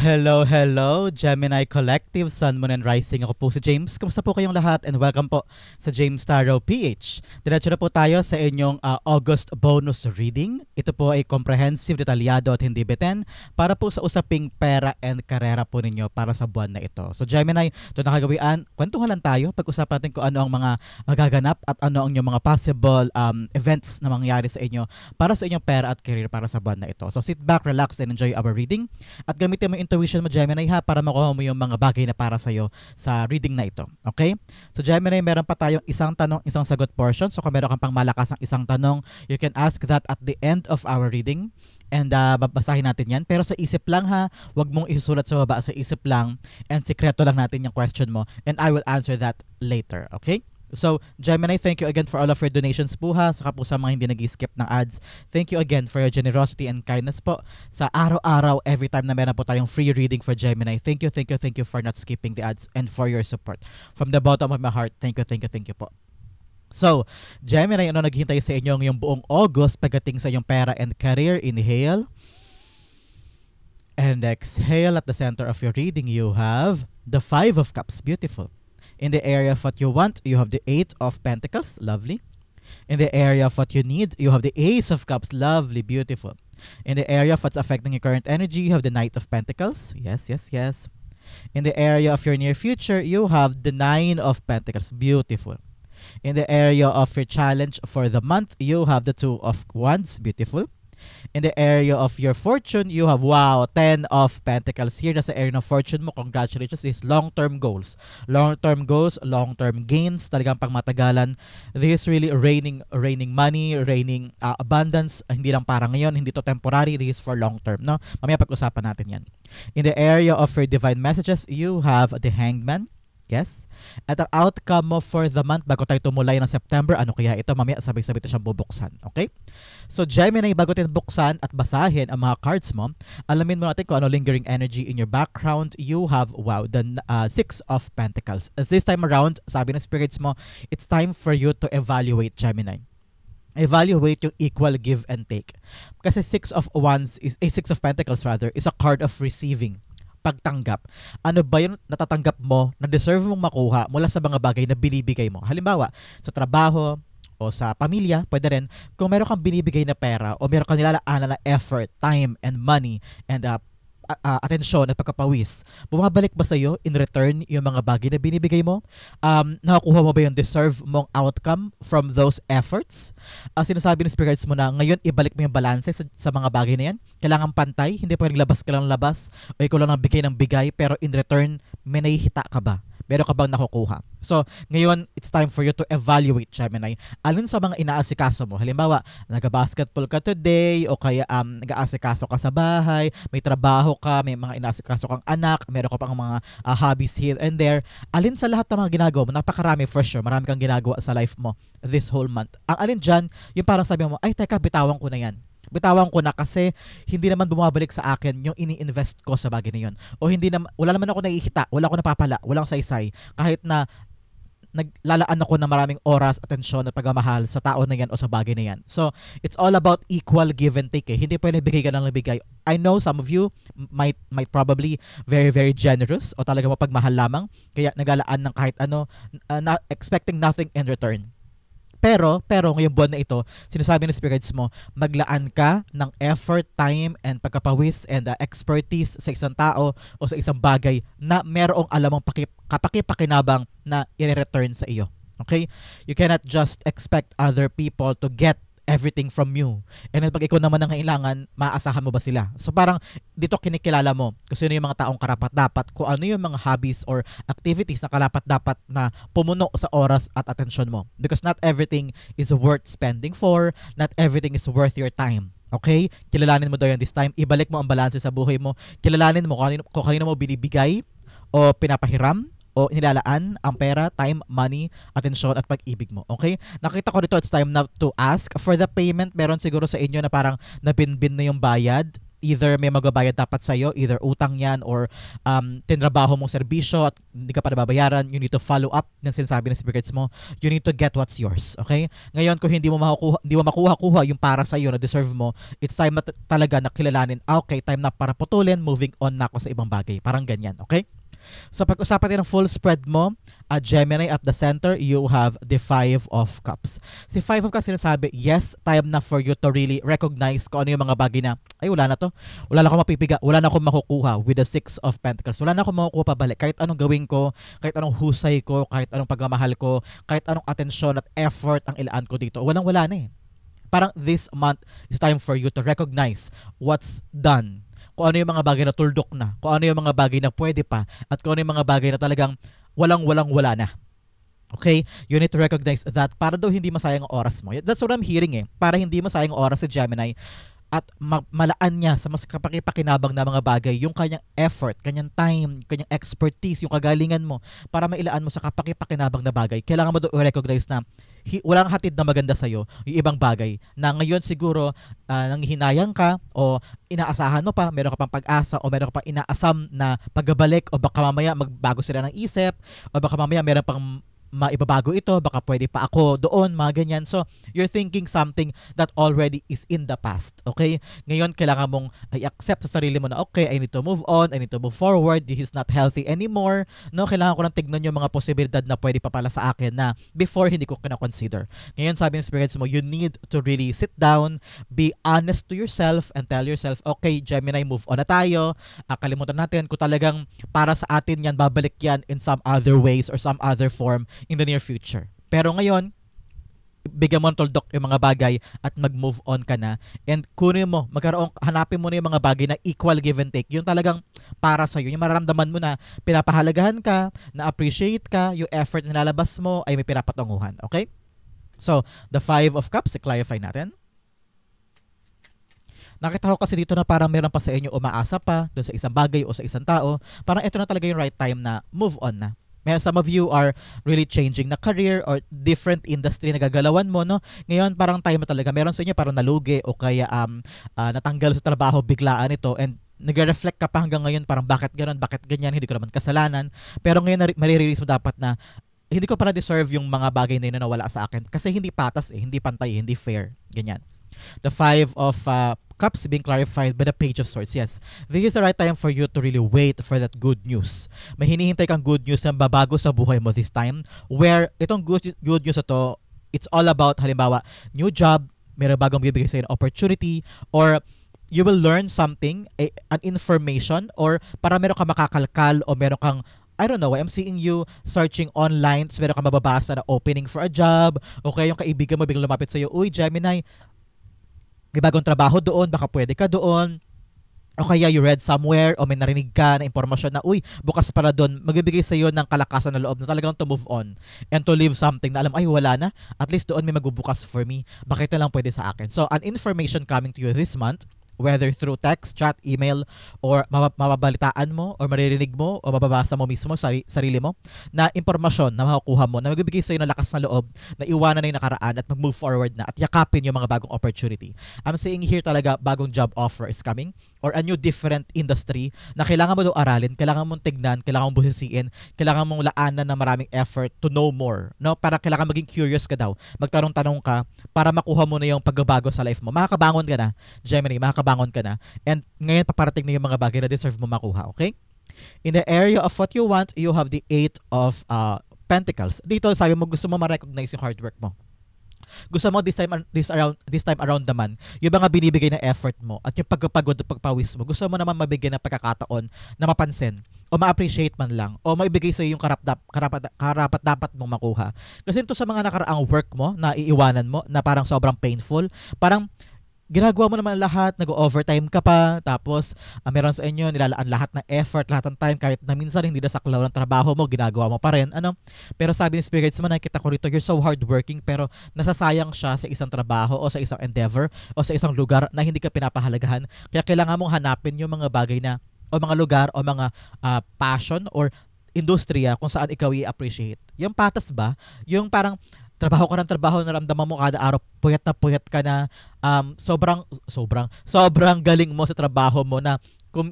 Hello, Gemini Collective, Sun, Moon, and Rising. Ako po si James. Kamusta po kayong lahat? And welcome po sa James Tarot PH. Diretso na po tayo sa inyong August bonus reading. Ito po ay comprehensive, detalyado at hindi beten para po sa usaping pera and karera po ninyo para sa buwan na ito. So Gemini, ito nakagawian, kwentuhan lang tayo. Pag-usapan natin kung ano ang mga magaganap at ano ang inyong mga possible events na mangyari sa inyo para sa inyong pera at career para sa buwan na ito. So sit back, relax, and enjoy our reading. At gamitin mo intuition mo, Gemini, ha, para makuha mo yung mga bagay na para sa'yo sa reading na ito. Okay? So Gemini, meron pa tayong isang tanong, isang sagot portion. So kung meron kang pang malakas ang isang tanong, you can ask that at the end of our reading. And babasahin natin yan. Pero sa isip lang, ha, wag mong isusulat sa baba, sa isip lang. And sikreto lang natin yung question mo. And I will answer that later. Okay? So, Gemini, thank you again for all of your donations po, ha. Saka po sa mga hindi nag-skip ng ads. Thank you again for your generosity and kindness po sa araw-araw, every time na meron po tayong free reading for Gemini. Thank you for not skipping the ads and for your support. From the bottom of my heart, thank you po. So, Gemini, ano naghihintay sa inyo ngayong buong August pagdating sa inyong pera and career? Inhale. And exhale. At the center of your reading, you have the Five of Cups. Beautiful. In the area of what you want, you have the Eight of Pentacles. Lovely. In the area of what you need, you have the Ace of Cups. Lovely, beautiful. In the area of what's affecting your current energy, you have the Knight of Pentacles. Yes. In the area of your near future, you have the Nine of Pentacles. Beautiful. In the area of your challenge for the month, you have the Two of Wands. Beautiful. In the area of your fortune, you have, wow, 10 of Pentacles. Here, nasa area ng fortune mo, congratulations, is long-term goals. Long-term goals, long-term gains, talagang pangmatagalan. This is really raining money, raining abundance. Hindi lang para ngayon, hindi to temporary, this is for long-term, no? Mamaya pag-usapan natin yan. In the area of your divine messages, you have the Hangman. Yes. At ang outcome mo for the month, bago tayo tumulay ng September, ano kaya ito? Mamaya sabay-sabay ito siyang bubuksan. Okay? So Gemini, bago tayo buksan at basahin ang mga cards mo, alamin mo natin kung ano lingering energy in your background. You have, wow, the Six of Pentacles. This time around, sabi ng spirits mo, it's time for you to evaluate, Gemini. Evaluate yung equal give and take. Kasi Six of Pentacles rather, is a card of receiving. Pagtanggap. Ano ba yung natatanggap mo na deserve mong makuha mula sa mga bagay na binibigay mo? Halimbawa, sa trabaho o sa pamilya, pwede rin, kung meron kang binibigay na pera o meron kang nilalaanan na effort, time, and money, and atensyon at pagkapawis, bumabalik ba sa'yo in return yung mga bagay na binibigay mo? Nakakuha mo ba yung deserve mong outcome from those efforts? Sinasabi ng spirits mo na ngayon ibalik mo yung balance sa mga bagay na yan. Kailangan pantay, hindi pwedeng labas ka lang labas o ikaw lang bigay ng bigay, pero in return may nahihita ka ba? Meron ka bang nakukuha? So, ngayon, it's time for you to evaluate, Gemini. Alin sa mga inaasikaso mo? Halimbawa, nag-basketball ka today o kaya nag-aasikaso ka sa bahay, may trabaho ka, may mga inaasikaso kang anak, meron ka pang mga hobbies here and there. Alin sa lahat ng mga ginagawa mo? Napakarami for sure. Marami kang ginagawa sa life mo this whole month. Ang alin dyan, yung parang sabi mo, ay teka, bitawan ko na yan. Bitawan ko na kasi hindi naman bumabalik sa akin yung ini-invest ko sa bagay na yun. O wala naman ako nakikita, wala ako napapala, walang saysay. Kahit na naglalaan ako ng maraming oras, atensyon at pagmamahal sa tao na yan o sa bagay na yan. So, it's all about equal give and take. Hindi pwede bigay ka ng bigay. I know some of you might probably very, very generous o talaga mapagmahal lamang. Kaya nagalaan ng kahit ano, expecting nothing in return. Pero ngayong buwan na ito, sinasabi ng spirits mo, maglaan ka ng effort, time, and pagkapawis and expertise sa isang tao o sa isang bagay na merong alamang kapakipakinabang na i-return sa iyo. Okay? You cannot just expect other people to get everything from you. And then pag ikaw naman ang kailangan, maaasahan mo ba sila? So parang dito kinikilala mo kung sino yung mga taong karapat-dapat, kung ano yung mga hobbies or activities na karapat-dapat na pumuno sa oras at atensyon mo. Because not everything is worth spending for, not everything is worth your time. Okay? Kilalanin mo daw yan this time. Ibalik mo ang balanse sa buhay mo. Kilalanin mo kung kanino mo binibigay o pinapahiram o nilalaan ang pera, time, money, atensyon at pag-ibig mo. Okay? Nakita ko dito, it's time now to ask for the payment. Meron siguro sa inyo na parang nabinbin na yung bayad. either may magbabayad dapat sa'yo, either utang yan or tinrabaho mong serbisyo at hindi ka pa nababayaran, you need to follow up ng sinasabi ng spirits mo. You need to get what's yours. Okay? Ngayon, kung hindi mo makuha yung para sa'yo na deserve mo, it's time na talaga na kilalanin, okay, time na para putulin, moving on na ako sa ibang bagay. Parang ganyan. Okay? So pag-usapan din ng full spread mo, Gemini, at the center, you have the Five of Cups. Si Five of Cups sinasabi, yes, time na for you to really recognize kung ano yung mga bagay na, ay wala na to, wala na akong mapipiga, wala na akong makukuha with the Six of Pentacles. Wala na akong makukuha pabalik. Kahit anong gawin ko, kahit anong husay ko, kahit anong pagmamahal ko, kahit anong atensyon at effort ang ilaan ko dito, walang-wala na eh. Parang this month is time for you to recognize what's done. Kung ano yung mga bagay na tuldok na, kung ano yung mga bagay na pwede pa, at kung ano yung mga bagay na talagang wala na. Okay? You need to recognize that para daw hindi masayang ang oras mo. That's what I'm hearing eh. Para hindi masayang ang oras si Gemini at malaan niya sa mas kapakipakinabang na mga bagay yung kanyang effort, kanyang time, kanyang expertise, yung kagalingan mo para mailaan mo sa kapakipakinabang na bagay. Kailangan mo doon i-recognize na walang hatid na maganda sa'yo yung ibang bagay na ngayon siguro nanghihinayang ka o inaasahan mo pa, meron ka pang pag-asa o meron ka pang inaasam na pagbabalik o baka mamaya magbago sila ng isip o baka mamaya meron pang maibabago ito, baka pwede pa ako doon, mga ganyan. So, you're thinking something that already is in the past, okay? Ngayon, kailangan mong i-accept sa sarili mo na, okay, I need to move on, I need to move forward, this is not healthy anymore, no? Kailangan ko nang tignan yung mga posibilidad na pwede pa pala sa akin na before hindi ko kina-consider. Ngayon, sabi ng spirits mo, you need to really sit down, be honest to yourself, and tell yourself, okay, Gemini, move on na tayo. Kalimutan natin kung talagang para sa atin yan, babalik yan in some other ways or some other form in the near future. Pero ngayon, bigyan mo ng tuldok yung mga bagay at mag-move on ka na and kunin mo, hanapin mo na yung mga bagay na equal give and take, yung talagang para sa'yo, yung mararamdaman mo na pinapahalagahan ka, na appreciate ka, yung effort na nilalabas mo ay may pinapatunguhan. Okay? So, the Five of Cups, i-clarify natin. Nakita ko kasi dito na parang meron pa sa inyo umaasa pa doon sa isang bagay o sa isang tao. Parang ito na talaga yung right time na move on na. Some of you are really changing na career or different industry na gagalawan mo, no? Ngayon, parang time na talaga. Meron sa inyo parang nalugi o kaya natanggal sa trabaho biglaan ito and nagre-reflect ka pa hanggang ngayon parang bakit gano'n, bakit ganyan, hindi ko naman kasalanan. Pero ngayon, marirealize mo dapat na hindi ko para deserve yung mga bagay na yun na nawala sa akin kasi hindi patas eh, hindi pantay, hindi fair. Ganyan. The Five of Cups being clarified by the Page of Swords. Yes, this is the right time for you to really wait for that good news. May hinihintay kang good news na babago sa buhay mo this time, where itong good news na to, it's all about, halimbawa, new job, may bagong bibigay sa'yo ng opportunity, or you will learn something, an information, or para meron kang makakalkal o meron kang I don't know, I'm seeing you searching online, so meron kang mababasa na opening for a job, o kaya yung kaibigan mo biglang lumapit sa'yo, uy, Gemini, may bagong trabaho doon, baka pwede ka doon. O kaya you read somewhere o may narinig ka na impormasyon na, uy, bukas para doon, magbibigay sa iyo ng kalakasan na loob na talagang to move on and to leave something na alam, ay wala na, at least doon may magbubukas for me. Bakit na lang pwede sa akin? So, an information coming to you this month, whether through text, chat, email, or mababalitaan mo, or maririnig mo, o mababasa mo mismo sarili mo, na impormasyon na makukuha mo, na magbibigay sa iyo ng lakas na loob, na iwanan na yung nakaraan at mag-move forward na at yakapin yung mga bagong opportunity. I'm saying here talaga, bagong job offer is coming, or a new different industry na kailangan mo daw aralin, kailangan mong tignan, kailangan mong busisiin, kailangan mong laanan ng maraming effort to know more, no? Para kailangan maging curious ka daw, magtanong-tanong ka para makuha mo na yung pagbabago sa life mo. Makakabangon ka na, Gemini, makakabangon ka na, and ngayon paparating na yung mga bagay na deserve mo makuha, okay? In the area of what you want, you have the Eight of Pentacles. Dito, sabi mo, gusto mo ma-recognize yung hard work mo. Gusto mo this time around naman, yung mga binibigay na effort mo at yung pagpapagod at pagpawis mo, gusto mo naman mabigyan ng pagkakataon na mapansin o ma-appreciate man lang o maibigay sa iyo yung karapat dapat mong makuha. Kasi ito sa mga nakaraang work mo na iiwanan mo na parang sobrang painful, parang ginagawa mo naman lahat, nag-overtime ka pa, tapos meron sa inyo, nilalaan lahat ng effort, lahat ng time, kahit na minsan hindi na saklaw ng trabaho mo, ginagawa mo pa rin. Pero sabi ni spirits mo, nakikita ko rito, you're so hardworking, pero nasasayang siya sa isang trabaho o sa isang endeavor o sa isang lugar na hindi ka pinapahalagahan. Kaya kailangan mong hanapin yung mga bagay na, o mga lugar, o mga passion, or industriya kung saan ikaw i-appreciate. Yung patas ba? Yung parang trabaho ka ng trabaho, naramdaman mo kada araw, puyat na puyat ka na, sobrang galing mo sa trabaho mo na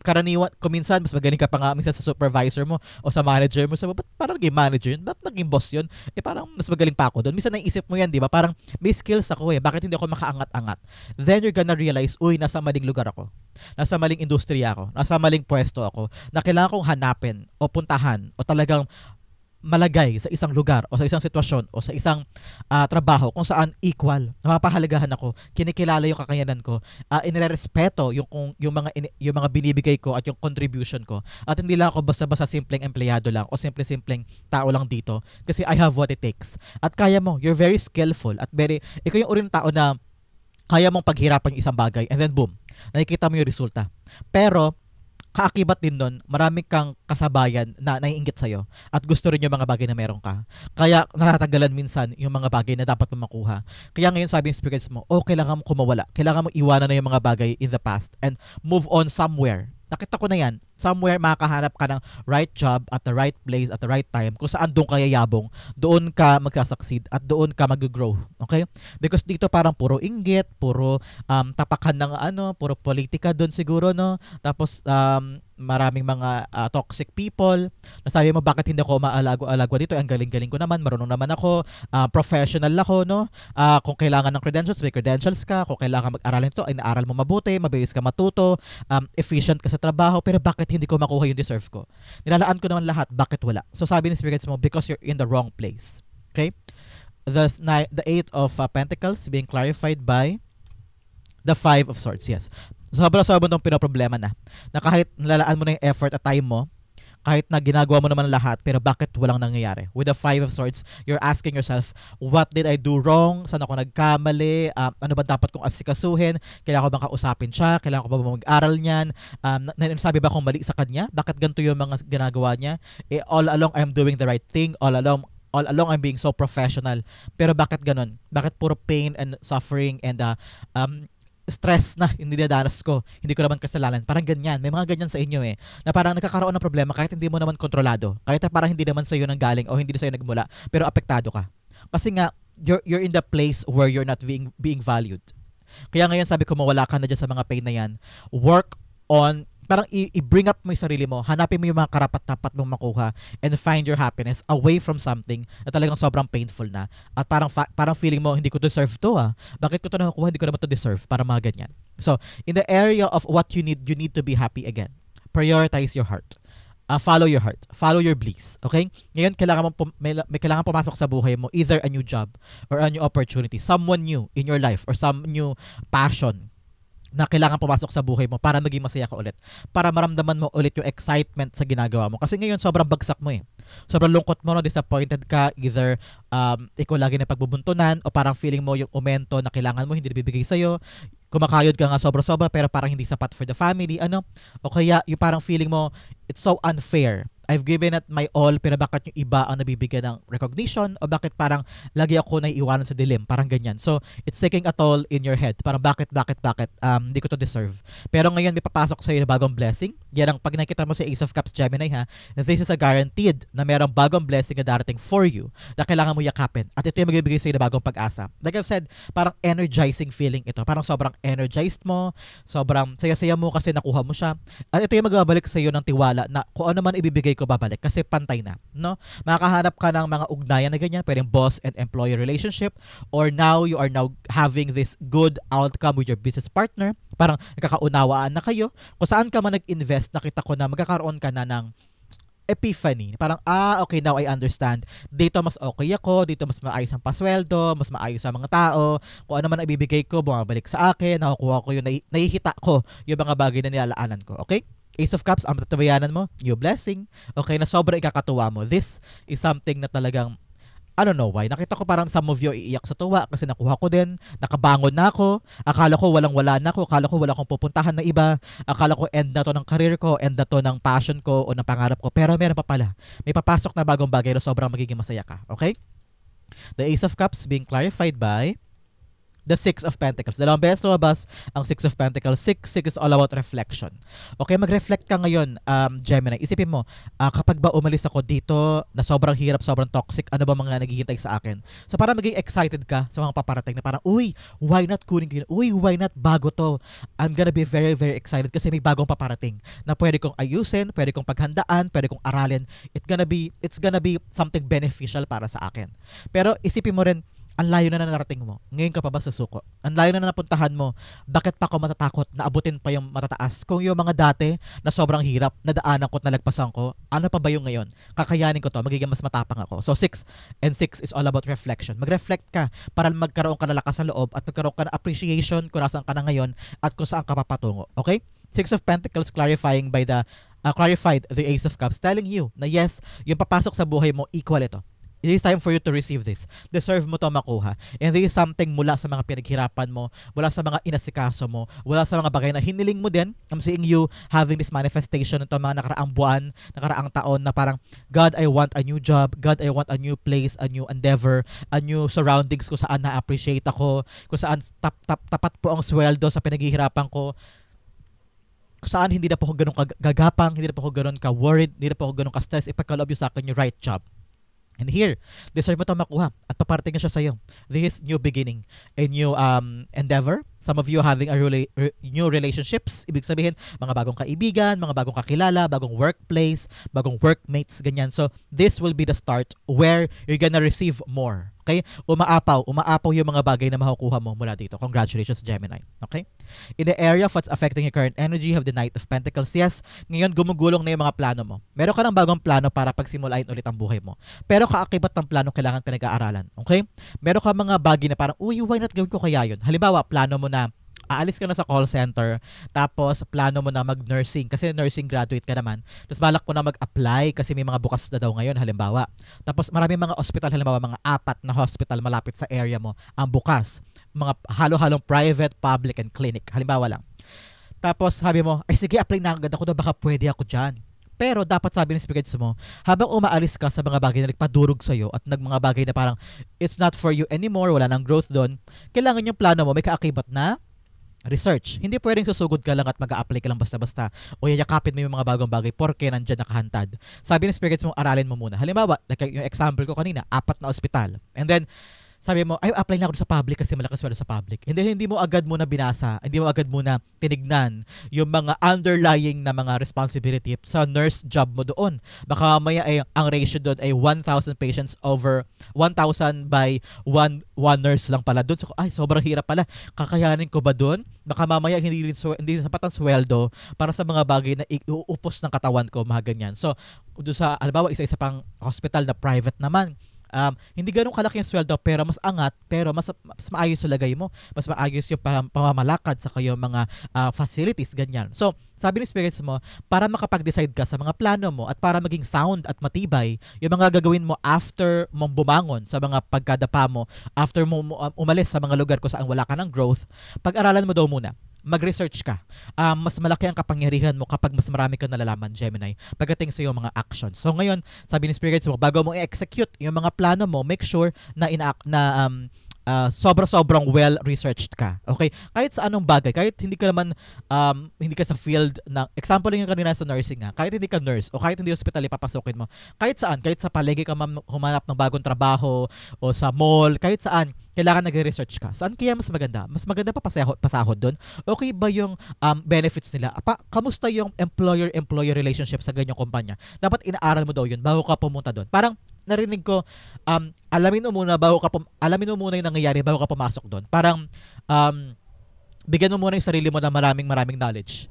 karaniwan, kuminsan, mas magaling ka pa nga minsan sa supervisor mo o sa manager mo. So, ba't parang naging manager yun? Ba't naging boss yun? Parang mas magaling pa ako doon. Minsan naisip mo yan, di ba? Parang may skills ako bakit hindi ako makaangat-angat? Then you're gonna realize, uy, nasa maling lugar ako. Nasa maling industriya ako. Nasa maling pwesto ako. Na kailangan kong hanapin o puntahan o talagang malagay sa isang lugar o sa isang sitwasyon o sa isang trabaho kung saan equal, napapahalagahan ako, kinikilala yung kakayanan ko, inirerespeto yung mga binibigay ko at yung contribution ko, at hindi lang ako basta-basta simpleng empleyado lang o simpleng tao lang dito kasi I have what it takes. At kaya mo, you're very skillful at ikaw yung uri ng tao na kaya mong paghirapan yung isang bagay and then boom, nakikita mo yung resulta. Pero kaakibat din nun, marami kang kasabayan na naiinggit sa'yo at gusto rin yung mga bagay na meron ka. Kaya natatagalan minsan yung mga bagay na dapat mo makuha. Kaya ngayon sabi ng speakers mo, kailangan mo kumawala. Kailangan mo iwanan na yung mga bagay in the past and move on somewhere. Nakita ko na yan. Somewhere makakahanap ka ng right job at the right place at the right time kung saan doon ka yayabong, doon ka magsa-succeed at doon ka mag-grow. Okay? Because dito parang puro inggit, puro tapakan ng puro politika doon siguro, no? Tapos maraming mga toxic people. Nasabi mo, bakit hindi ako maalago-alago dito? Ang galing-galing ko naman, marunong naman ako, professional ako, no? Kung kailangan ng credentials, may credentials ka. Kung kailangan mag-aralin ito, ay naaral mo mabuti, mabilis ka matuto, efficient ka sa trabaho, pero bakit hindi ko makuha yung deserve ko? Nilalaan ko naman lahat, bakit wala? So sabi ni spirits mo, because you're in the wrong place. Okay? The Eight of Pentacles being clarified by the Five of Swords. Yes. Sobrang itong pinoproblema na kahit nalaan mo na yung effort at time mo, kahit na ginagawa mo naman lahat, pero bakit walang nangyayari? With the Five of Swords, you're asking yourself, what did I do wrong? Saan ako nagkamali? Ano ba dapat kong asikasuhin? Kailangan ko bang kausapin siya? Kailangan ko ba mag-aral niyan? Sabi ba akong mali sa kanya? Bakit ganito yung mga ginagawa niya? All along, I'm doing the right thing. All along, I'm being so professional. Pero bakit ganun? Bakit puro pain and suffering and stress na hindi dadanas ko, hindi ko naman kasalanan? Parang ganyan, may mga ganyan sa inyo na parang nagkakaroon ng problema kahit hindi mo naman kontrolado, kahit na parang hindi naman sa'yo nang galing o hindi sa'yo nagmula, pero apektado ka kasi nga you're in the place where you're not being valued. Kaya ngayon sabi ko, mawala ka na dyan sa mga pain na yan. Work on, parang i-bring up mo yung sarili mo, hanapin mo yung mga karapat-dapat mong makuha and find your happiness away from something na talagang sobrang painful na at parang feeling mo, hindi ko deserve to bakit ko to nakukuha, hindi ko naman to deserve, para mga ganyan. So in the area of what you need to be happy again. Prioritize your heart. Follow your heart, follow your bliss. Okay? Ngayon may kailangan pumasok sa buhay mo, either a new job or a new opportunity, someone new in your life or some new passion na kailangan pumasok sa buhay mo para maging masaya ka ulit. Para maramdaman mo ulit yung excitement sa ginagawa mo. Kasi ngayon, sobrang bagsak mo Sobrang lungkot mo, disappointed ka. Either ikaw lagi na pagbubuntunan o parang feeling mo yung aumento na kailangan mo, hindi nabibigay sa'yo. Kumakayod ka nga sobra-sobra pero parang hindi sapat for the family. O kaya yung parang feeling mo, it's so unfair. I've given it my all pero bakit yung iba ang nabibigyan ng recognition o bakit parang lagi ako naiiwanan sa dilim, parang ganyan. So it's taking a toll in your head, parang bakit hindi ko to deserve. Pero ngayon may papasok sa iyo na bagong blessing. Yan ang pag nakita mo sa Ace of Cups Gemini this is a guaranteed na merong bagong blessing na darating for you na kailangan mo yakapin at ito yung magbibigay sa iyo na bagong pag-asa. Like I've said, parang energizing feeling ito, parang sobrang energized mo, sobrang saya-saya mo kasi nakuha mo siya at ito yung magbabalik sa iyo ng tiwala na kung ano man ibibigay ko babalik kasi pantay na, no? Makakahanap ka ng mga ugnayan na ganyan, pwedeng boss and employee relationship, or you are now having this good outcome with your business partner, parang nagkakaunawaan na kayo. Kung saan ka man nag-invest, nakita ko na magkakaroon ka na ng epiphany. Parang, okay, now I understand. Dito mas okay ako, dito mas maayos ang pasweldo, mas maayos ang mga tao, kung ano man ibibigay ko, bumabalik sa akin, nakukuha ko yung nahihita ko yung mga bagay na nilalaanan ko. Okay? Ace of Cups, ang tatabayanan mo, new blessing. Okay, na sobrang ikakatuwa mo. This is something na talagang, I don't know why. Nakita ko parang some of you iiyak sa tuwa kasi nakuha ko din. Nakabangon na ako. Akala ko walang-wala na ako. Akala ko wala akong pupuntahan na iba. Akala ko end na to ng career ko, end na to ng passion ko o ng pangarap ko. Pero meron pa pala. May papasok na bagong bagay na sobrang magiging masaya ka. Okay? The Ace of Cups being clarified by The Six of Pentacles. Dalawang beses lumabas ang Six of Pentacles. Six is all about reflection. Okay, mag-reflect ka ngayon, Gemini. Isipin mo, kapag ba umalis ako dito na sobrang hirap, sobrang toxic, ano ba mga naghihintay sa akin? So para maging excited ka sa mga paparating na parang, uy, why not kunin ko yun? Uy, why not bago to? I'm gonna be very, very excited kasi may bagong paparating na pwede kong ayusin, pwede kong paghandaan, pwede kong aralin. It's gonna be something beneficial para sa akin. Pero isipin mo rin, ang layo na narating mo. Ngayon ka pa ba susuko? Ang layo na napuntahan mo. Bakit pa ako matatakot na abutin pa yung matataas? Kung yung mga dati na sobrang hirap, nadaanan ko at nalagpasan ko, ano pa ba yung ngayon? Kakayanin ko to, magiging mas matapang ako. So 6 and 6 is all about reflection. Mag-reflect ka para magkaroon ka ng lakas ng loob at magkaroon ka ng appreciation kung nasaan ka na ngayon at kung saan ka papatungo. Okay? Six of Pentacles clarified the Ace of Cups, telling you na yes, yung papasok sa buhay mo, equal ito. It is time for you to receive this. Deserve mo to makuha. And this is something mula sa mga pinaghirapan mo, mula sa mga inasikaso mo, mula sa mga bagay na hiniling mo din. I'm seeing you having this manifestation ito mga nakaraang buwan, nakaraang taon na parang, God, I want a new job. God, I want a new place, a new endeavor, a new surroundings kung saan na-appreciate ako, kung saan tapat po ang sweldo sa pinaghihirapan ko, kung saan hindi na po ako ganun kagapang, hindi na po ako ganun ka-worried, hindi na po ako ganun ka-stress, ipagkaloob yung sa akin yung right job. And here, deserve mo ito makuha at paparating na siya sa'yo. This is new beginning, a new endeavor. Some of you having a new relationships. Ibig sabihin, mga bagong kaibigan, mga bagong kakilala, bagong workplace, bagong workmates, ganyan. So, this will be the start where you're gonna receive more. Okay? Umaapaw yung mga bagay na makukuha mo mula dito. Congratulations, Gemini. Okay? In the area of what's affecting your current energy, you have the Knight of Pentacles. Yes, ngayon gumugulong na yung mga plano mo. Meron ka ng bagong plano para pagsimulain ulit ang buhay mo. Pero kaakibat ng plano kailangan pinag-aaralan. Okay? Meron ka mga bagay na parang, uy, why not gawin ko kaya yun? Halimbawa, plano mo na aalis ka na sa call center, tapos plano mo na mag-nursing kasi nursing graduate ka naman. Tapos balak ko na mag-apply kasi may mga bukas na daw ngayon, halimbawa. Tapos maraming mga hospital, halimbawa mga 4 na hospital malapit sa area mo ang bukas. Mga halo-halong private, public, and clinic. Halimbawa lang. Tapos sabi mo, ay sige, apply na agad ako doon, baka pwede ako dyan. Pero dapat sabi ng spirits mo, habang umaalis ka sa mga bagay na nagpadurog sa'yo at mga bagay na parang it's not for you anymore, wala nang growth doon, kailangan yung plano mo may kaakibat na research. Hindi pwedeng susugod ka lang at mag-a-apply ka lang basta-basta o yayakapin mo yung mga bagong bagay porke nandyan nakahantad. Sabi ng spirits mo, aralin mo muna. Halimbawa, like yung example ko kanina, 4 na ospital. And then, sabi mo, ay, apply na ako sa public kasi malakas wala sa public. Hindi mo agad muna binasa, hindi mo agad muna tinignan yung mga underlying na mga responsibility sa nurse job mo doon. Baka mamaya ay ang ratio doon ay 1,000 patients over 1,000 by 1 nurse lang pala doon. So, ay, sobrang hirap pala. Kakayanin ko ba doon? Baka mamaya hindi sapat ang sweldo para sa mga bagay na iuupos ng katawan ko, mga ganyan. So, doon sa, halimbawa, isa-isa pang hospital na private naman, hindi ganun kalaki yung sweldo pero mas angat, pero mas maayos yung lagay mo, mas maayos yung pamamalakad sa kayong mga facilities, ganyan. So, sabi ni spirits mo, para makapag-decide ka sa mga plano mo at para maging sound at matibay, yung mga gagawin mo after mong bumangon sa mga pagkadapa mo, after mo umalis sa mga lugar kung saan wala ka ng growth, pag-aralan mo daw muna. Mag-research ka. Mas malaki ang kapangyarihan mo kapag mas marami kang nalalaman, Gemini, pagdating sa iyong mga actions. So ngayon, sabi ni spirits mo, bago mo i-execute yung mga plano mo, make sure na sobrang well-researched ka. Okay? Kahit sa anong bagay, kahit hindi ka naman, hindi ka sa field na, example lang yung kanina sa nursing kahit hindi ka nurse o kahit hindi hospital ipapasukin mo, kahit saan, kahit sa palengke ka humanap ng bagong trabaho o sa mall, kahit saan, kailangan nagre-research ka. Saan kaya mas maganda? Mas maganda pa pasahod doon? Okay ba yung benefits nila? Kamusta yung employer-employer relationship sa ganyang kumpanya? Dapat inaaral mo daw yun bago ka pumunta doon. Parang narinig ko, alamin mo muna yung nangyayari bago ka pumasok doon. Parang bigyan mo muna yung sarili mo ng maraming knowledge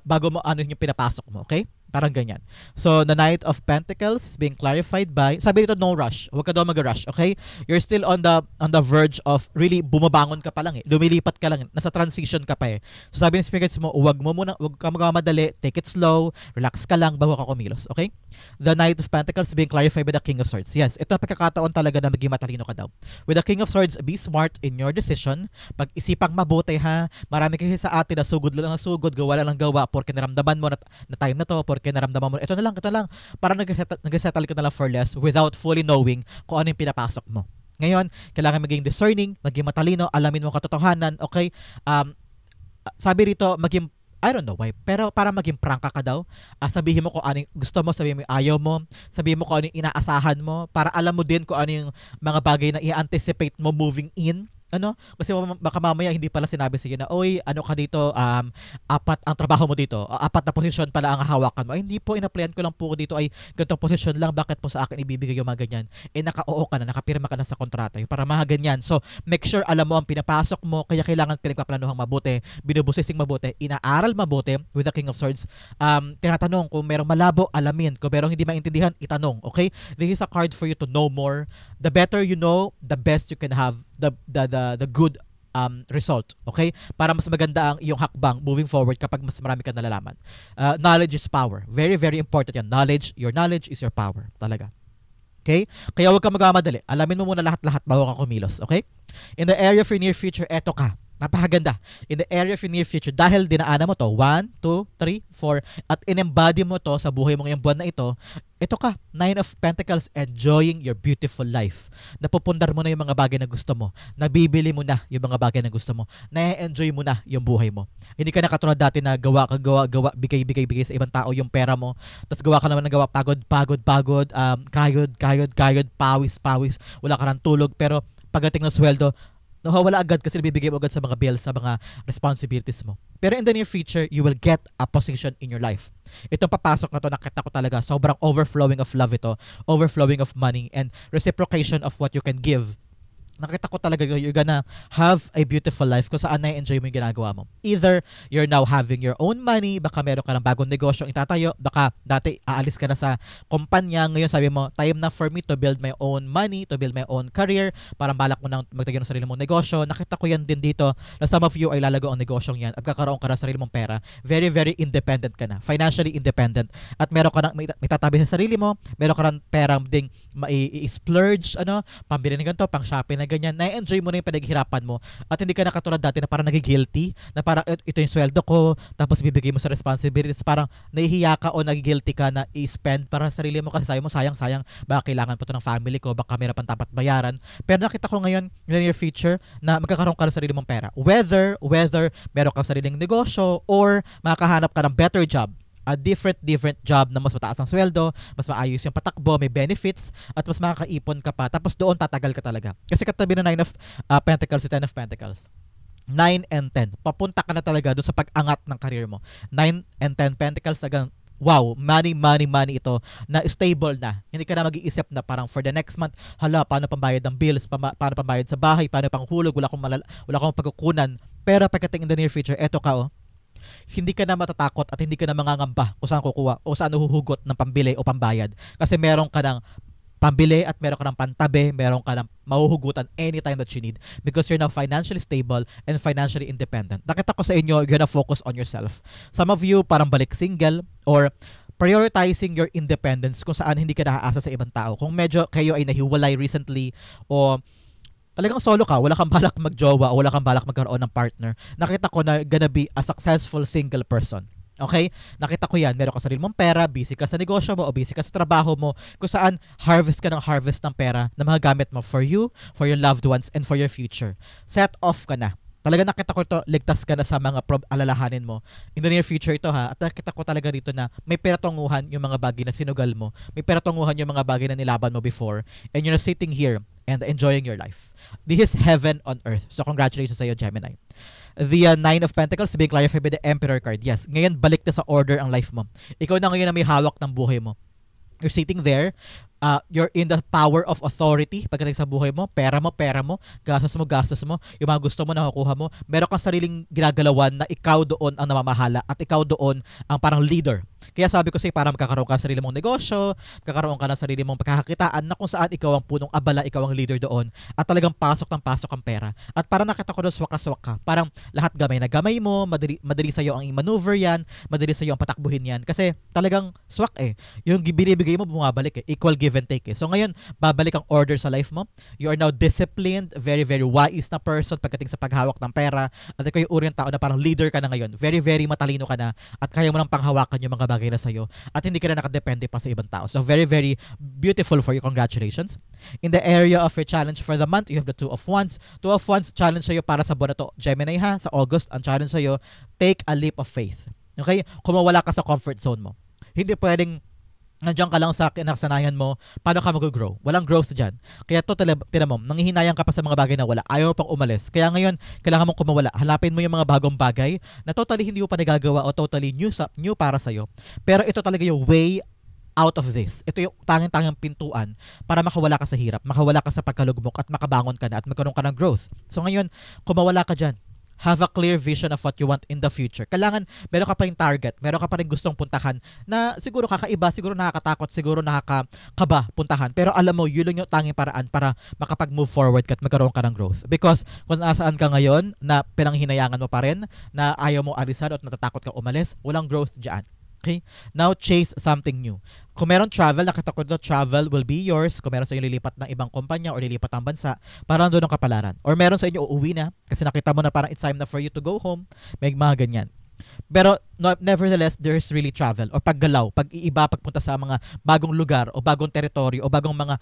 bago mo yung pinapasok mo, okay? Parang ganyan. So, the Knight of Pentacles being clarified by, sabi dito, no rush. Huwag ka daw mag-rush, okay? You're still on the verge of really bumabangon ka pa lang lumilipat ka lang nasa transition ka pa So, sabi ng spirits mo, huwag ka magmamadali, take it slow, relax ka lang bago ka kumilos, okay? The Knight of Pentacles being clarified by the King of Swords. Yes, ito pagkakataon talaga na maging matalino ka daw. With the King of Swords, be smart in your decision. Pag-isipang mabuti ha. Marami kasi sa atin na sugod lang ng sugod, gawa lang ng gawa, porque naramdaman mo na time na to, porque naramdaman mo, ito na lang, para nag-settle ka na lang for less without fully knowing kung ano yung pinapasok mo. Ngayon, kailangan maging discerning, maging matalino, alamin mo katotohanan, okay? Sabi rito, maging, I don't know why, pero para maging prangka ka daw, sabihin mo kung ano yung gusto mo, sabihin mo yung ayaw mo, sabihin mo kung ano yung inaasahan mo, para alam mo din kung ano yung mga bagay na i-anticipate mo moving in. Ano? Kasi baka mamaya hindi pala sinabi sa iyo na, oy, ano ka dito, apat ang trabaho mo dito, apat na posisyon pala ang hahawakan mo. Ay, hindi po, ina-applyan ko lang po dito ay ganitong posisyon lang, bakit po sa akin ibibigay yung mga ganyan? Naka-oo ka na, nakapirma ka na sa kontrata, yung para mga ganyan. So, make sure alam mo ang pinapasok mo, kaya kailangan pinagpaplanuhang mabuti, binubusising mabuti, inaaral mabuti with the King of Swords. Tinatanong kung merong malabo, alamin. Kung merong hindi maintindihan, itanong. Okay? This is a card for you to know more. The better you know, the best you can have the good result, okay? Para mas maganda ang iyong hakbang moving forward kapag mas marami ka nalalaman. Knowledge is power. Very, very important yan. Your knowledge is your power. Talaga. Okay? Kaya huwag ka magmamadali. Alamin mo muna lahat-lahat bago ka kumilos, okay? In the area of your near future, eto ka. Napakaganda. In the area of your near future, dahil dinaanan mo to, 1, 2, 3, 4, at in-embody mo to sa buhay mo ngayong buwan na ito ka, 9 of Pentacles, enjoying your beautiful life. Napupundar mo na yung mga bagay na gusto mo. Nabibili mo na yung mga bagay na gusto mo. Na-enjoy mo na yung buhay mo. Hindi ka na katulad dati na gawa, bigay sa ibang tao yung pera mo. Tapos gawa ka naman ng gawa, pagod, kayod, pawis. Wala ka ng tulog, pero pagdating ng sweldo, nawawala agad kasi nabibigay mo agad sa mga bills, sa mga responsibilities mo. Pero in the near future, you will get a position in your life. Itong papasok na to, nakita ko talaga, sobrang overflowing of love ito, overflowing of money, and reciprocation of what you can give. Nakita ko talaga you're gonna have a beautiful life kung saan na-enjoy mo yung ginagawa mo. Either you're now having your own money, baka meron ka ng bagong negosyo itatayo, baka dati aalis ka na sa kumpanya, ngayon sabi mo, time na for me to build my own money, to build my own career, parang balak mo nang magtayo ng sarili mong negosyo. Nakita ko yan din dito na some of you ay lalago ang negosyong yan at kakaroon ka ng sarili mong pera. Very, very independent ka na. Financially independent. At meron ka ng may tatabi sa sarili mo, meron ka ng perang ding i-splurge, pambili ng ganito, pang shopping na ganyan, na-enjoy mo na yung panaghirapan mo at hindi ka na katulad dati na parang nagigilty, na parang ito yung sweldo ko, tapos bibigay mo sa responsibilities, parang nahihiya ka o nagigilty ka na i-spend para sa sarili mo kasi sabi mo, sayang, baka kailangan pa ito ng family ko, baka meron pang dapat bayaran. Pero nakita ko ngayon, in your future, na magkakaroon ka ng sarili mong pera. Whether meron kang sariling negosyo or makakahanap ka ng better job, a different job na mas mataas ang sweldo, mas maayos yung patakbo, may benefits, at mas makakaipon ka pa. Tapos doon tatagal ka talaga. Kasi katabi ng 9 of Pentacles, 10 of Pentacles. 9 and 10. Papunta ka na talaga doon sa pag-angat ng career mo. 9 and 10 Pentacles hanggang wow, money ito na stable na. Hindi ka na mag-iisip na parang for the next month, hala, paano pambayad ng bills, paano pambayad sa bahay, paano panghulog, wala akong pagkukunan. Pero pagdating in the near future, eto ka hindi ka na matatakot at hindi ka na mangangamba kung saan kukuha o saan huhugot ng pambili o pambayad. Kasi meron ka ng pambili at meron ka ng pantabi, meron ka ng mahuhugutan anytime that you need because you're now financially stable and financially independent. Nakita ko sa inyo, you're gonna focus on yourself. Some of you parang balik single or prioritizing your independence kung saan hindi ka naaasa sa ibang tao. Kung medyo kayo ay nahiwalay recently o talagang solo ka, wala kang balak magjowa o wala kang balak magkaroon ng partner, nakita ko na gonna be a successful single person. Okay? Nakita ko yan. Meron ka sarili mong pera, busy ka sa negosyo mo o busy ka sa trabaho mo kung saan harvest ng pera na mga gamit mo for you, for your loved ones, and for your future. Set off ka na. Talaga nakita ko ito, ligtas ka na sa mga alalahanin mo. In the near future ito ha, at nakita ko talaga dito na may peratunguhan yung mga bagay na sinugal mo. May peratunguhan yung mga bagay na nilaban mo before. And you're sitting here and enjoying your life. This is heaven on earth. So congratulations sa iyo, Gemini. The 9 of Pentacles being clarified by the Emperor card. Yes, ngayon balik na sa order ang life mo. Ikaw na ngayon na may hawak ng buhay mo. You're sitting there, you're in the power of authority pagdating sa buhay mo, pera mo, gastos mo, yung mga gusto mo nakukuha mo, meron kang sariling ginagalawan na ikaw doon ang namamahala at ikaw doon ang parang leader. Kaya sabi ko sa'yo, para magkakaroon ka ng sarili mong negosyo, magkakaroon ka ng sarili mong pagkakakitaan na kung saan ikaw ang punong abala, ikaw ang leader doon at talagang pasok ang pera. At parang nakita ko doon swak ka. Parang lahat gamay na gamay mo, madali sa'yo ang i-maneuver yan, madali sa'yo ang patakbuhin yan. Kasi talagang swak eh. Yung binibigay mo bumabalik eh. Equal give give and take eh. So ngayon, babalik ang order sa life mo. You are now disciplined, very, very wise na person pagdating sa paghawak ng pera. At ikaw yung uri ng tao na parang leader ka na ngayon. Very, very matalino ka na at kaya mo nang panghawakan yung mga bagay na sa'yo at hindi ka na nakadepende pa sa ibang tao. So very, very beautiful for you. Congratulations. In the area of your challenge for the month, you have the Two of Wands. Two of Wands, challenge sa'yo para sa buwan na to. Gemini ha, sa August, ang challenge sa'yo, take a leap of faith. Okay? Kung mawala ka sa comfort zone mo. Hindi pwedeng nandiyan ka lang sa kinasanayan mo, paano ka mag-grow? Walang growth dyan. Kaya to, tinan mo, nanghihinayang ka pa sa mga bagay na wala. Ayaw mo pang umalis. Kaya ngayon, kailangan mong kumawala. Hanapin mo yung mga bagong bagay na totally hindi mo pa nagagawa o totally new para sa'yo. Pero ito talaga yung way out of this. Ito yung tanging-tangang pintuan para makawala ka sa hirap, makawala ka sa pagkalugmok at makabangon ka na at magkaroon ka ng growth. So ngayon, kumawala ka dyan. Have a clear vision of what you want in the future. Kailangan, meron ka pa rin target, meron ka pa rin gustong puntahan na siguro kakaiba, siguro nakakatakot, siguro nakakaba puntahan. Pero alam mo, yun lang yung tanging paraan para makapag-move forward ka at magkaroon ka ng growth. Because kung nasaan ka ngayon na pinanghinayangan mo pa rin, na ayaw mo alisan at natatakot ka umalis, walang growth dyan. Okay? Now, chase something new. Kung meron travel, nakita ko doon, travel will be yours. Kung meron sa inyo lilipat ng ibang kumpanya or lilipat ng bansa, parang doon ang kapalaran. Or meron sa inyo uuwi na kasi nakita mo na parang it's time na for you to go home. May mga ganyan. Pero nevertheless, there's really travel or paggalaw, pag-iiba, pagpunta sa mga bagong lugar o bagong teritoryo o bagong mga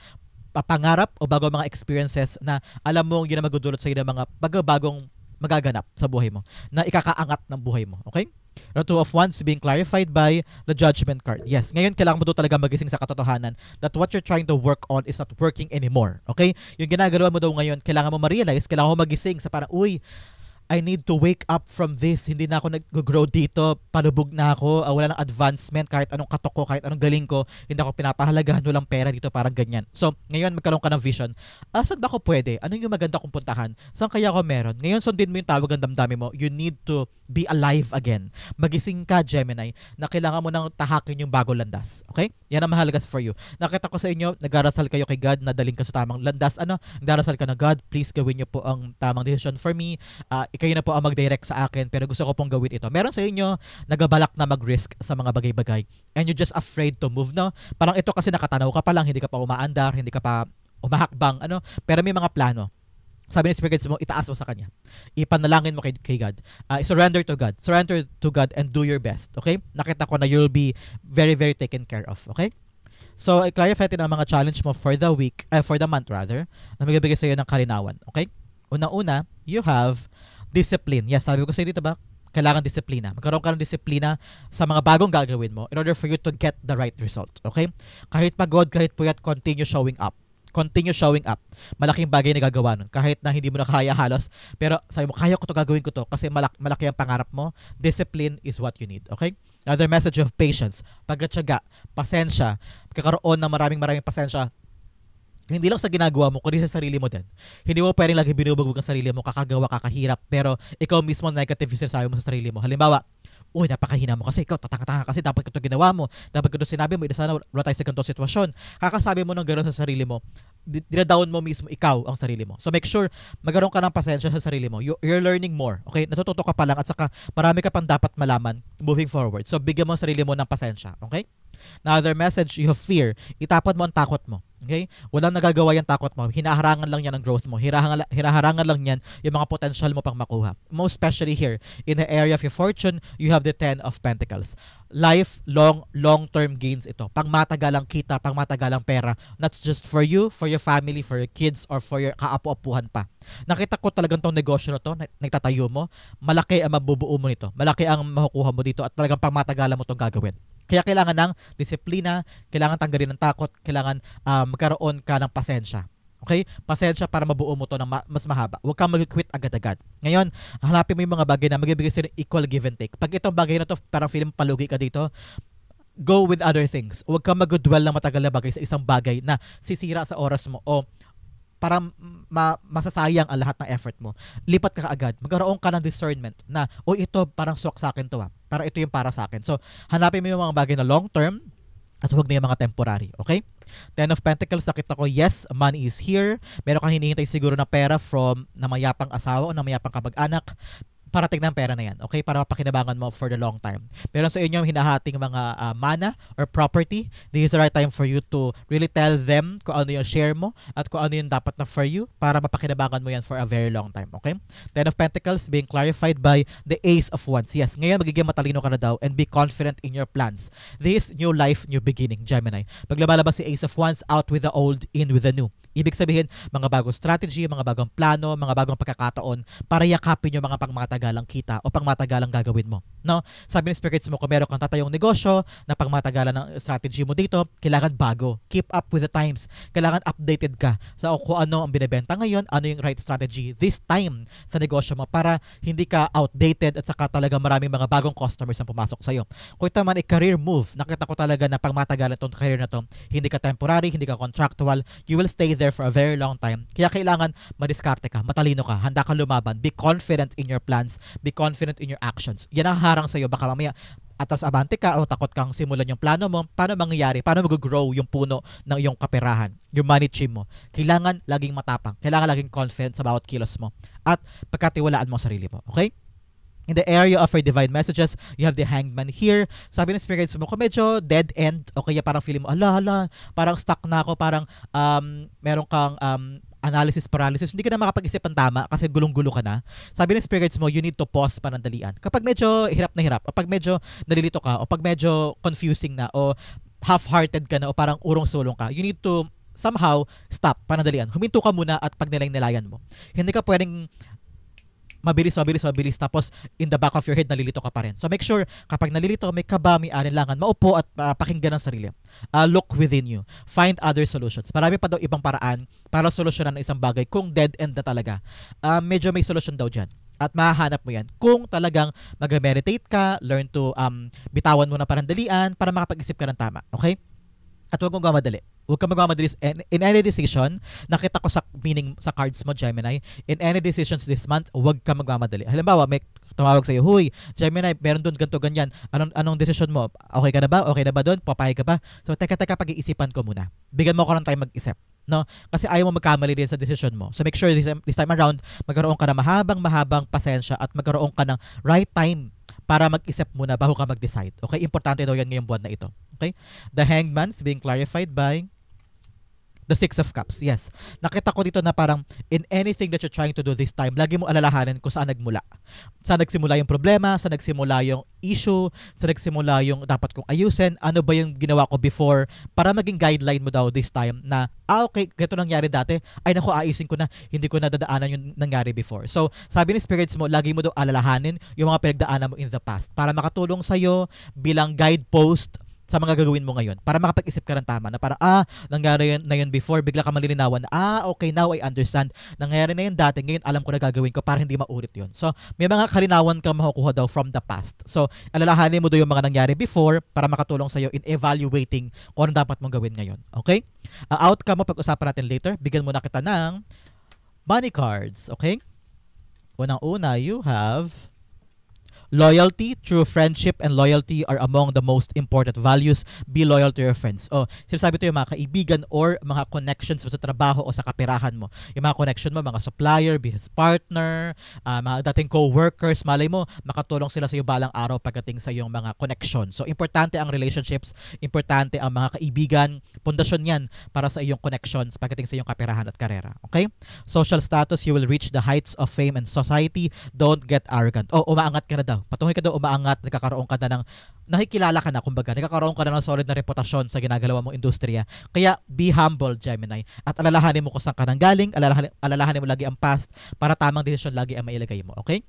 pangarap o bagong mga experiences na alam mo yun na magdudulot sa iyo ng mga bagong magaganap sa buhay mo na ikakaangat ng buhay mo. Okay? The Two of Wands being clarified by the Judgment card. Yes, ngayon kailangan mo doon talaga magising sa katotohanan that what you're trying to work on is not working anymore. Okay? Yung ginagawa mo daw ngayon, kailangan mo ma-realize, kailangan mo magising sa parang, uy, I need to wake up from this. Hindi na ako nag-grow dito. Palubog na ako. Wala nang advancement. Kahit anong katok ko, kahit anong galing ko, hindi ako pinapahalagahan. Walang pera dito. Parang ganyan. So, ngayon magkaroon ka ng vision. Saan ba ako pwede? Ano yung maganda kong puntahan? Saan kaya ako meron? Ngayon, sundin mo yung tawag ng damdamin mo. You need to be alive again. Magising ka, Gemini, na kailangan mo nang tahakin yung bagong landas. Okay? Yan ang mahalaga for you. Nakita ko sa inyo, nag-arasal kayo kay God na daling ka sa tamang landas. Nag-arasal ka na, God, please gawin niyo po ang tamang decision for me. Kayo na po ang mag-direct sa akin pero gusto ko pong gawin ito. Meron sa inyo nagabalak na mag-risk sa mga bagay-bagay and you're just afraid to move, no? Parang ito kasi nakatanaw ka pa lang, hindi ka pa umaandar, hindi ka pa umahakbang, pero may mga plano. Sabi ni Spirit mo, itaas mo sa Kanya. Ipanalangin mo kay God. Surrender to God. Surrender to God and do your best. Okay? Nakita ko na you'll be very, very taken care of. Okay? So, i-clarify natin ang mga challenge mo for the week, for the month rather, na magbibigay sa iyo ng kalinawan. Okay? Una-una, you have discipline. Yes, sabi ko sa dito ba? Kailangan disiplina. Magkaroon ka ng disiplina sa mga bagong gagawin mo in order for you to get the right result. Okay? Kahit pagod, kahit puyat, continue showing up. Continue showing up. Malaking bagay na gagawa nun. Kahit na hindi mo na kaya halos. Pero sabi mo, kaya ko to, gagawin ko to. Kasi malaki ang pangarap mo. Discipline is what you need. Okay? Another message of patience. Pagkatsaga, pasensya. Pagkakaroon ng maraming pasensya. Hindi lang sa ginagawa mo, kundi sa sarili mo din. Hindi mo pwedeng lagi binubugbog ang sarili mo, kakagawa, kakahirap, pero ikaw mismo negative yung sinasabi mo sa sarili mo. Halimbawa, uy, napakahina mo kasi, ikaw tatanga-tanga kasi, dapat ko ito ginawa mo, dapat ko ito sinabi mo, sana wala tayo sa ganitong sitwasyon. Kakasabi mo ng gano'n sa sarili mo, dinadown mo mismo ikaw ang sarili mo. So make sure magkaroon ka ng pasensya sa sarili mo. You're learning more. Okay? Natututo ka pa lang at saka marami ka pang dapat malaman moving forward. So bigyan mo ang sarili mo ng pasensya. Okay? Another message, you have fear. Itapon mo ang takot mo. Okay? Walang nagagawa yung takot mo. Hinaharangan lang yan ang growth mo. Hinaharangan lang yan yung mga potential mo pang makuha. Most especially here, in the area of your fortune, you have the 10 of Pentacles. Long-term gains ito. Pangmatagalang kita, pangmatagalang pera. Not just for you, for your family, for your kids, or for your kaapu-apuhan pa. Nakita ko talagang tong negosyo na to, nagtatayo mo, malaki ang mabubuo mo nito. Malaki ang makukuha mo dito at talagang pangmatagalan mo tong gagawin. Kaya kailangan ng disiplina, kailangan tanggalin ng takot, kailangan magkaroon ka ng pasensya. Okay? Pasensya para mabuo mo to ng mas mahaba. Huwag kang mag-quit agad-agad. Ngayon, hanapin mo yung mga bagay na magbibigay sila ng equal give and take. Pag itong bagay na to, parang feeling palugi ka dito, go with other things. Huwag kang mag-dwell ng matagal na bagay sa isang bagay na sisira sa oras mo o parang masasayang ang lahat ng effort mo. Lipat ka kaagad. Magkaroon ka ng discernment na, ito parang swak sa akin to Para ito yung para sa akin. So, hanapin mo yung mga bagay na long term at huwag na yung mga temporary. Okay? 10 of Pentacles, nakita ko, yes, money is here. Meron kang hinihintay siguro na pera from namayapang asawa o namayapang kamag-anak. parating ng pera na yan, okay? Para mapakinabangan mo for the long time. Pero sa inyong hinahating mga mana or property, this is the right time for you to really tell them kung ano yung share mo at kung ano yung dapat na for you para mapakinabangan mo yan for a very long time, okay? Ten of Pentacles being clarified by the Ace of Wands. Yes, ngayon magiging matalino ka na daw and be confident in your plans. This new life, new beginning, Gemini. Pag lumalabas si Ace of Wands, out with the old, in with the new. Ibig sabihin, mga bagong strategy, mga bagong plano, mga bagong pagkakataon para yakapin yung mga pangmatagalang kita o pangmatagalang gagawin mo. No? Sabi ng spirits mo, kung meron kang tatayong negosyo na pangmatagalan ng strategy mo dito, kailangan bago. Keep up with the times. Kailangan updated ka sa kung ano ang binibenta ngayon, ano yung right strategy this time sa negosyo mo para hindi ka outdated at saka talaga maraming mga bagong customers ang pumasok sa'yo. Kung ito man ay career move, nakita ko talaga na pangmatagalan itong career na to, hindi ka temporary, hindi ka contractual, you will stay there for a very long time. Kaya kailangan madiskarte ka, matalino ka, handa ka lumaban, be confident in your plans, be confident in your actions. Yan ang harang sa'yo. Baka mamaya atras abante ka o takot kang simulan yung plano mo, paano mangyayari? Paano mag-grow yung puno ng iyong kaperahan, yung money tree mo? Kailangan laging matapang. Kailangan laging confident sa bawat kilos mo. At pagkatiwalaan mo ang sarili mo. Okay? In the area of your divine messages, you have the Hangman here. Sabi ng spirits mo, kung medyo dead end, o kaya parang feeling mo, ala, parang stuck na ako, parang meron kang analysis paralysis, hindi ka na makapag-isip ng tama kasi gulong-gulo ka na. Sabi ng spirits mo, you need to pause panandalian. Kapag medyo hirap na hirap, o pag medyo nalilito ka, o pag medyo confusing na, o half-hearted ka na, o parang urong-sulong ka, you need to somehow stop panandalian. Huminto ka muna at pagnilayan mo. Hindi ka pwedeng mabilis tapos in the back of your head nalilito ka pa rin. So make sure kapag nalilito, may kaba, may alinlangan, maupo at pakinggan ang sarili. Look within you. Find other solutions. Marami pa daw ibang paraan para solusyonan ng isang bagay kung dead end na talaga. Medyo may solution daw dyan. At mahahanap mo yan kung talagang mag-meditate ka, learn to bitawan mo na panandalian para makapag-isip ka ng tama. Okay? At huwag mong gamadali. Huwag ka magmamadali in any decision. Nakita ko sa meaning sa cards mo, Gemini. In any decisions this month, huwag ka magmamadali. Halimbawa, may tumawag sa'yo, huy, Gemini, meron doon ganito, ganyan. Anong decision mo? Okay ka na ba? Okay na ba doon? Papayag ka ba? So, teka, pag-iisipan ko muna. Bigyan mo ko ng time mag-isip. No? Kasi ayaw mo magkamali din sa decision mo. So, make sure this time around, magkaroon ka ng mahabang pasensya at magkaroon ka ng right time para mag-isip muna bago ka mag-decide. Okay? Importante daw yan ngayong buwan na ito. Okay? The Hangman's being clarified by the Six of Cups. Yes. Nakita ko dito na parang in anything that you're trying to do this time, lagi mo alalahanin kung saan nagmula. Saan nagsimula yung problema, saan nagsimula yung issue, saan nagsimula yung dapat kong ayusin, ano ba yung ginawa ko before para maging guideline mo daw this time na, okay, ganito nangyari dati, ay naku, ayusin ko na, hindi ko nadadaanan yung nangyari before. So, sabi ni spirits mo, lagi mo daw alalahanin yung mga pinagdaanan mo in the past para makatulong sa'yo bilang guidepost sa mga gagawin mo ngayon para makapag-isip ka ng tama na parang nangyari na yun before, bigla ka malilinawan na okay, now I understand, nangyari na yun dati, ngayon alam ko na gagawin ko para hindi maulit yun. So may mga kalinawan kang makukuha daw from the past. So alalahanin mo daw yung mga nangyari before para makatulong sa'yo in evaluating kung ano dapat mong gawin ngayon. Okay? Outcome mo pag-usapan natin later. Bigyan mo na kita ng money cards. Okay? Unang-una, you have loyalty, true friendship, and loyalty are among the most important values. Be loyal to your friends. Sinasabi ito yung mga kaibigan or mga connections mo sa trabaho o sa kaperahan mo. Yung mga connection mo, mga supplier, business partner, mga dating co-workers, malay mo, makatulong sila sa iyo balang araw pagdating sa iyong mga connection. So, importante ang relationships, importante ang mga kaibigan, pundasyon yan para sa iyong connections pagdating sa iyong kaperahan at karera. Okay? Social status, you will reach the heights of fame and society. Don't get arrogant. Umaangat ka na daw. Patuloy ka daw umaangat, nagkakaroon ka na ng, nakikilala ka na, kumbaga, nagkakaroon ka na ng solid na reputasyon sa ginagalawa mong industriya. Kaya, be humble, Gemini. At alalahanin mo kung saan ka nang galing, alalahanin mo lagi ang past para tamang desisyon lagi ang mailagay mo. Okay?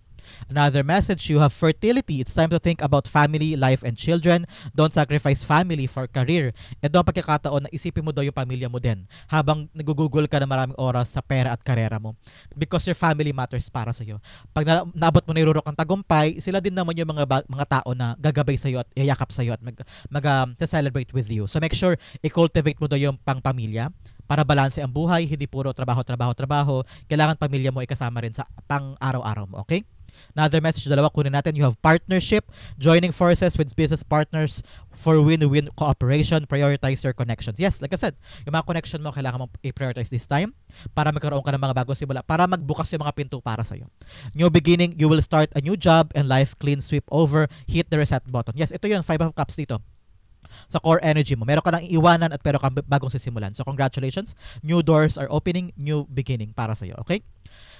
Another message, you have fertility. It's time to think about family, life, and children. Don't sacrifice family for career. Ito ang pagkakataon na isipin mo daw yung pamilya mo din habang nagugugol ka na maraming oras sa pera at karera mo. Because your family matters para sa'yo. Pag naabot mo na irurok ang tagumpay, sila din naman yung mga tao na gagabay sa'yo at yayakap sa'yo at mag-celebrate with you. So make sure, i-cultivate mo daw yung pang-pamilya para balanse ang buhay, hindi puro trabaho. Kailangan pamilya mo ikasama rin sa pang-araw-araw mo, okay? Another message, dalawa kunin natin. You have partnership, joining forces with business partners for win-win cooperation, prioritize your connections. Yes, like I said, yung mga connection mo, kailangan mo i-prioritize this time para magkaroon ka ng mga bagong simula, para magbukas yung mga pinto para sa'yo. New beginning, you will start a new job and life clean sweep over, hit the reset button. Yes, ito yun, 5 of Cups dito. Sa core energy mo, meron ka nang iiwanan at meron kang bagong sisimulan. So congratulations, new doors are opening, new beginning para sa'yo, okay?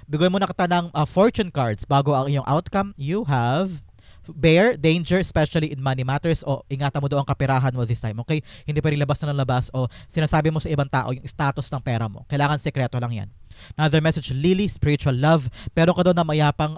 Bigyan mo na kita ng fortune cards bago ang iyong outcome. You have Bear, danger, especially in money matters. O ingatan mo doon ang kapirahan mo this time, okay? Hindi pa rin labas na labas o sinasabi mo sa ibang tao yung status ng pera mo. Kailangan sekreto lang yan. Another message, Lily, spiritual love. Pero ka doon na mayapang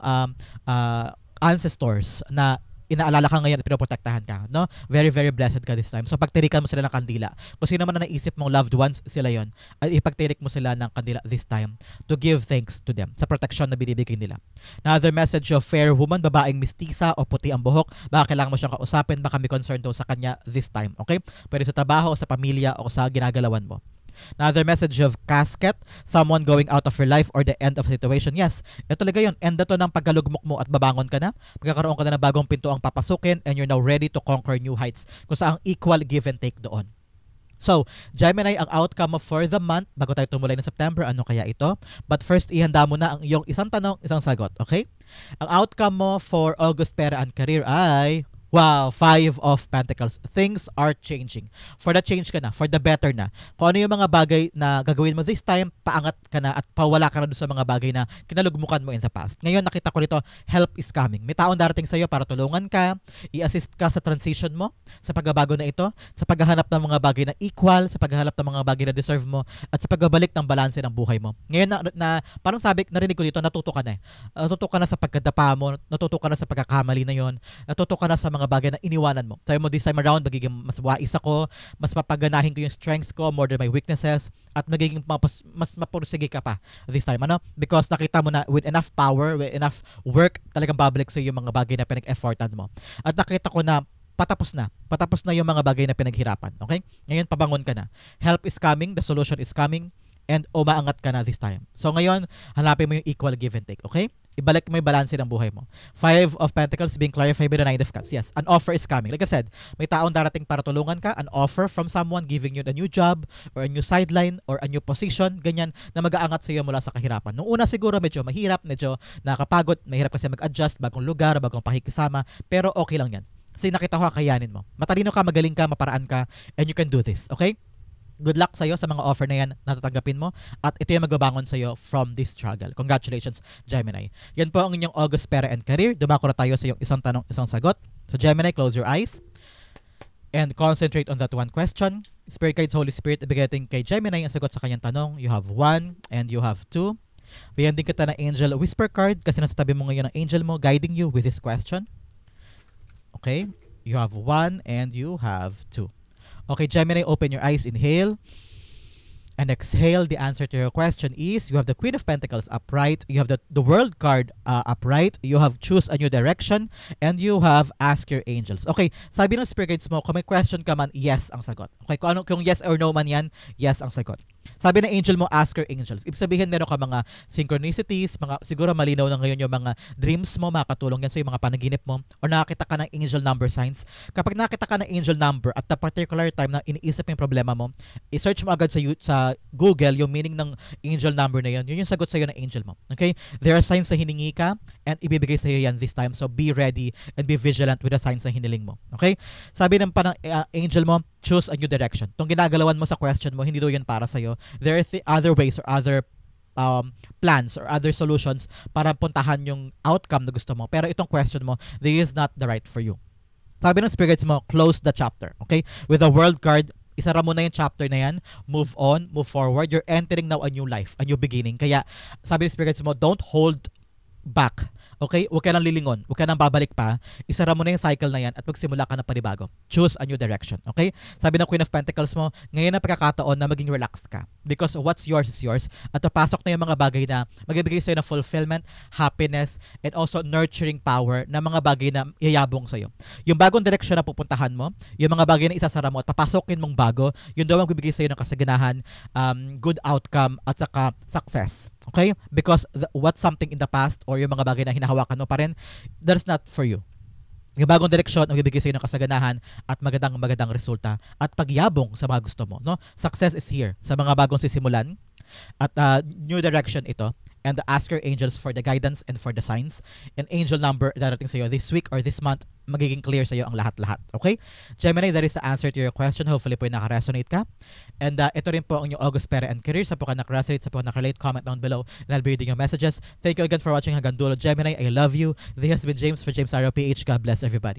ancestors na inaalala ka ngayon at pinoprotektahan ka, no? Very, very blessed ka this time. So, pagtirikan mo sila ng kandila. Kung sino man na naisip mong loved ones, sila yon. At ipagtirik mo sila ng kandila this time to give thanks to them sa protection na binibigay nila. Another message of fair woman, babaeng mistisa o puti ang buhok. Baka kailangan mo siyang kausapin, baka may concern daw sa kanya this time, okay? Pwede sa trabaho, sa pamilya, o sa ginagalawan mo. Another message of casket, someone going out of your life or the end of a situation. Yes, ito talaga yun. End na to ng pagkalugmok mo at babangon ka na. Magkakaroon ka na ng bagong pinto ang papasukin and you're now ready to conquer new heights. Kung saan equal give and take doon. So, Gemini, ang outcome mo for the month, bago tayo tumulay ng September, ano kaya ito? But first, ihanda mo na ang iyong isang tanong, isang sagot, okay? Ang outcome mo for August pera and career ay... Wow, 5 of Pentacles. Things are changing. For the change ka na, for the better na. Kung ano yung mga bagay na gagawin mo this time, paangat ka na at pawala ka na doon sa mga bagay na kinalugmukan mo in the past. Ngayon nakita ko nito, help is coming. May taong darating sa iyo para tulungan ka, i-assist ka sa transition mo, sa pagbabago na ito, sa paghahanap ng mga bagay na equal, sa paghahanap ng mga bagay na deserve mo, at sa pagbabalik ng balanse ng buhay mo. Ngayon na parang sabi, narinig ko dito, natuto ka na eh. Natuto ka na sa pagkadapa mo, natuto ka na sa pagkakamali na yon, natuto ka na sa mga bagay na iniwanan mo. Sabi mo, this time around, magiging mas wais ako, mas papaganahin ko yung strength ko more than my weaknesses, at magiging mas mapursige ka pa this time. Ano? Because nakita mo na with enough power, with enough work, talagang babalik sa yung mga bagay na pinag-effortan mo. At nakita ko na patapos na yung mga bagay na pinaghirapan. Okay? Ngayon, pabangon ka na. Help is coming, the solution is coming, and umaangat ka na this time. So ngayon, hanapin mo yung equal give and take. Okay? Ibalik mo yung balanse ng buhay mo. 5 of Pentacles being clarified by the 9 of Cups. Yes, an offer is coming. Like I said, may taong darating para tulungan ka, an offer from someone giving you a new job or a new sideline or a new position, ganyan, na mag-aangat sa iyo mula sa kahirapan. Nung una siguro medyo mahirap, medyo nakakapagod, mahirap kasi mag-adjust, bagong lugar, bagong pakikisama, pero okay lang yan. Kasi nakita ko kakayanin mo. Matalino ka, magaling ka, maparaan ka, and you can do this. Okay? Good luck sa'yo sa mga offer na yan na tatanggapin mo at ito yung magbabangon sa'yo from this struggle. Congratulations, Gemini. Yan po ang inyong August pera and career. Dumako na tayo sa iyong isang tanong, isang sagot. So Gemini, close your eyes and concentrate on that one question. Spirit guides, Holy Spirit, ibigay natin kay Gemini ang sagot sa kanyang tanong. You have 1 and you have 2. Bigyan din kita ng Angel Whisper card kasi nasa tabi mo ngayon ang angel mo guiding you with this question. Okay? You have 1 and you have 2. Okay, Gemini, open your eyes, inhale, and exhale. The answer to your question is, you have the Queen of Pentacles upright, you have the World card upright, you have choose a new direction, and you have ask your angels. Okay, sabi ng spirit guides mo, kung may question ka man, yes ang sagot. Okay, kung yes or no man yan, yes ang sagot. Sabi ng angel mo, ask your angels. Ibig sabihin, meron ka mga synchronicities, siguro malinaw na ngayon yung mga dreams mo, makakatulong yan sa yung mga panaginip mo, or nakakita ka ng angel number signs. Kapag nakakita ka ng angel number at the particular time na iniisip mo yung problema mo, i-search mo agad sa Google yung meaning ng angel number na yun. Yun yung sagot sa iyo ng angel mo. Okay? There are signs na hiningi ka and ibibigay sa iyo yan this time. So be ready and be vigilant with the signs na hiniling mo. Okay? Sabi ng angel mo, choose a new direction. Itong ginagalawan mo sa question mo, hindi daw yan para sa'yo. There are other ways or other plans or other solutions para puntahan yung outcome na gusto mo. Pero itong question mo, this is not the right for you. Sabi ng spirits mo, close the chapter. Okay? With the World card, isara mo na yung chapter na yan, move on, move forward. You're entering now a new life, a new beginning. Kaya sabi ng spirits mo, don't hold back. Okay? Huwag ka nang lilingon. Huwag ka nang babalik pa. Isara mo na yung cycle na yan at magsimula ka na panibago. Choose a new direction. Okay? Sabi ng Queen of Pentacles mo, ngayon ang pagkakataon na maging relaxed ka. Because what's yours is yours. At papasok na yung mga bagay na magbibigay sa'yo ng fulfillment, happiness, and also nurturing power na mga bagay na iyayabong sa'yo. Yung bagong direction na pupuntahan mo, yung mga bagay na isasara mo at papasokin mong bago, yun daw ang bibigay sa'yo ng kasaganahan, good outcome, at saka success. Okay? Because what's something in the past or yung mga bagay na hinahawakan mo pa rin, that's not for you. Yung bagong direksyon ang bibigay sa iyo ng kasaganahan at magandang resulta at pagyabong sa mga gusto mo, no? Success is here sa mga bagong sisimulan at new direction ito, and ask your angels for the guidance and for the signs. And angel number darating sa iyo this week or this month, magiging clear sa iyo ang lahat-lahat. Okay? Gemini, that is the answer to your question. Hopefully po naka-resonate ka. And ito rin po ang inyong August Pera and Career. Sa po ka naka-resonate, sa po naka-relate, comment down below and I'll be reading your messages. Thank you again for watching hanggang dulo. Gemini, I love you. This has been James for James Arrow PH. God bless everybody.